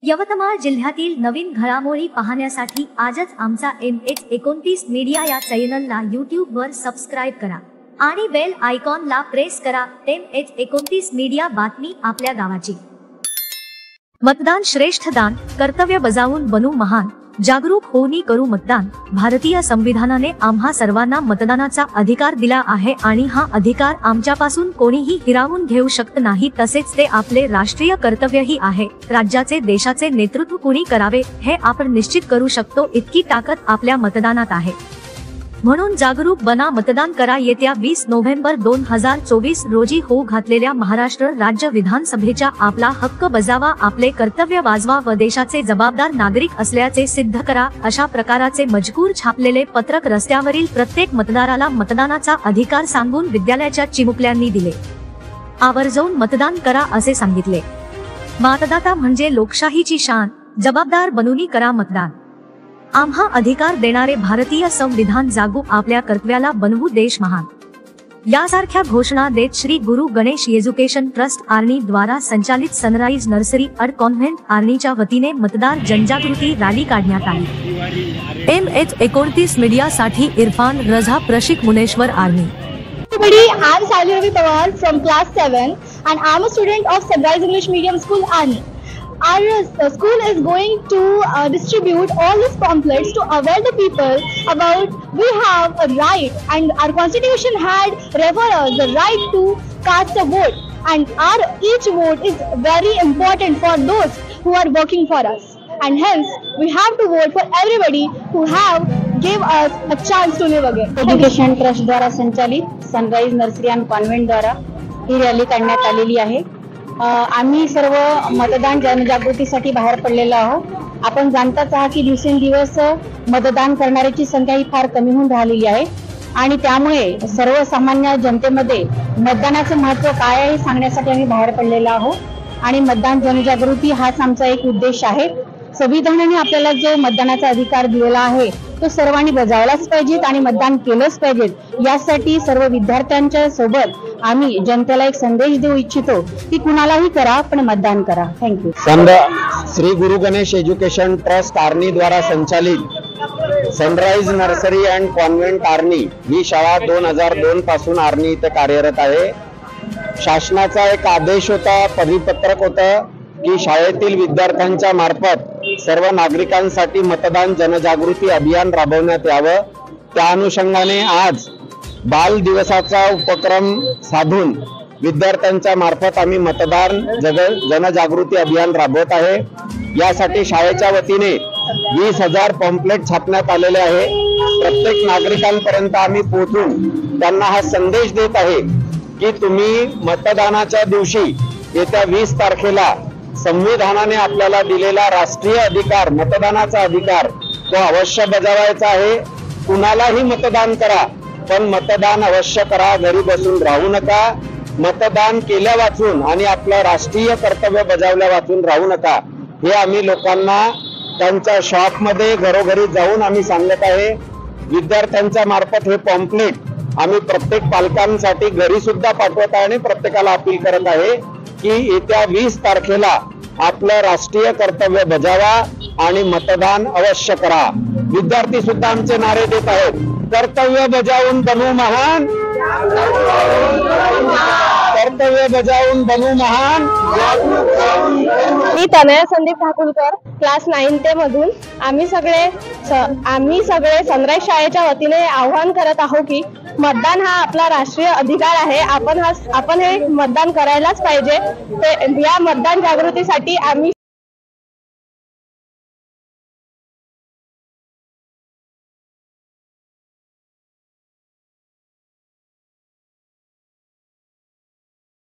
यवतमाळ जिल्ह्यातील नवीन घडामोडी पाहण्यासाठी आजच आमचा MH29 मीडिया या चॅनलला YouTube वर सबस्क्राइब करा आणि बेल आयकॉनला प्रेस करा। MH29 मीडिया, बातमी आपल्या गावाची। मतदान श्रेष्ठ दान, कर्तव्य बजावून बनू महान, जागरूक होऊन करू मतदान। भारतीय संविधानाने आम्हा सर्वांना मतदानाचा अधिकार दिला आहे आणि हा अधिकार आमच्यापासून कोणीही हिरावून घेऊ शकत नाही। तसेच ते आपले राष्ट्रीय कर्तव्यही आहे। राज्याचे, देशाचे नेतृत्व कोणी करावे हे आपण निश्चित करू शकतो, इतकी ताकद आपल्या मतदानात आहे। म्हणून जागरूक बना, मतदान करा। येत्या 20 नोव्हेंबर 2024 रोजी होऊ घातलेल्या महाराष्ट्र राज्य विधानसभेचा आपला हक्क बजावा, आपले कर्तव्य वाजवा व देशाचे जबाबदार नागरिक असल्याचे सिद्ध करा। अशा प्रकाराचे मजकूर छापलेले पत्रक रस्त्यावरील प्रत्येक मतदाराला मतदानाचा अधिकार सांगून विद्यालयाच्या चिमुकल्यांनी दिले। आवर्जून मतदान करा असे सांगितले। मतदाता म्हणजे लोकशाहीची शान, जबाबदार बनून करा मतदान। आम्हा अधिकार देणारे भारतीय संविधान जागू, आपल्या कर्तव्याला बनवू देश महान। यासारख्या घोषणा देत श्री गुरु गणेश एज्युकेशन ट्रस्ट आर्नी द्वारा संचालित सनराइज नर्सरी अँड कॉन्व्हेंट आर्नीच्या वतीने मतदार जनजागृती रॅली काढण्यात आली। MH29 मीडिया साठी इरफान रजा, Prashik, Muneshwar, Arni. Everybody, I'm Sally Ravi Pawar from class 7 and I'm a student of Sunrise English Medium School, Arni. Our school is going to distribute all these pamphlets to aware the people about we have a right, and our constitution had referred us the right to cast a vote, and our each vote is very important for those who are working for us, and hence we have to vote for everybody who have give us a chance to live again. Education trust द्वारा संचालित Sunrise nursery and convent द्वारा ही rally काढण्यात आलेली आहे। आम्ही सर्व मतदान जनजागृतीसाठी बाहेर पडलेलो आहोत। आपण जाणताच आहात की दिवसेंदिवस मतदान करणाऱ्यांची संख्या ही फार कमी होऊन राहिलेली आहे आणि त्यामुळे सर्वसामान्य जनतेमध्ये मतदानाचे महत्त्व काय आहे सांगण्यासाठी आम्ही बाहेर पडलेलो आहोत आणि मतदान जनजागृती हाच आमचा एक उद्देश आहे। संविधानाने आपल्याला जो मतदानाचा अधिकार दिलेला आहे तो सर्वांनी बजावलाच पाहिजे आणि मतदान केलंच पाहिजे। यासाठी सर्व विद्यार्थ्यांच्या सोबत आम्ही जनतेला एक संदेश देऊ इच्छितो की कुणालाही करा पण मतदान करा। थँक्यू। श्री गुरु गणेश एज्युकेशन ट्रस्ट आर्नी द्वारा संचालित Sunrise nursery and convent Arni ही शाळा 2002 पासून आर्नी इथे कार्यरत आहे। शासनाचा एक आदेश होता, परिपत्रक होतं की शाळेतील विद्यार्थ्यांच्या मार्फत सर्व नागरिकांसाठी मतदान जनजागृती अभियान राबवण्यात यावं। त्या अनुषंगाने आज बाल दिवसाचा उपक्रम साधून विद्यार्थ्यांच्या मार्फत आम्ही मतदान जनजागृती अभियान राबवत आहे। यासाठी शाळेच्या वतीने 20,000 पॉम्पलेट छापण्यात आलेले आहे। प्रत्येक नागरिकांपर्यंत आम्ही पोहोचून त्यांना हा संदेश देत आहे की तुम्ही मतदानाच्या दिवशी येत्या 20 तारखेला संविधानाने आपल्याला दिलेला राष्ट्रीय अधिकार, मतदानाचा अधिकार, तो अवश्य बजावायचा आहे। कुणालाही मतदान करा पण मतदान अवश्य करा, घरी बसून राहू नका। मतदान केल्या वाचून आणि आपलं राष्ट्रीय कर्तव्य बजावल्या वाचून राहू नका, हे आम्ही लोकांना त्यांच्या शॉपमध्ये घरोघरी जाऊन आम्ही सांगत आहे। विद्यार्थ्यांच्या मार्फत हे पॉम्पलेट आम्ही प्रत्येक पालकांसाठी घरी सुद्धा पाठवत आहे आणि प्रत्येकाला अपील करत आहे की येत्या 20 तारखेला आपलं राष्ट्रीय कर्तव्य बजावा आणि मतदान अवश्य करा। विद्यार्थी सुद्धा आमचे नारे देत आहेत, कर्तव्य बजावून बनू महान, कर्तव्य बजावून बनू महान। मी तनया संदीप ठाकुरकर, क्लास 9 ते मधून आम्ही सगळे सनराइज शाळेच्या वतीने आवाहन करत आहोत की मतदान हा आपला राष्ट्रीय अधिकार आहे। आपण हे मतदान करायलाच पाहिजे। या मतदान जागृतीसाठी आम्ही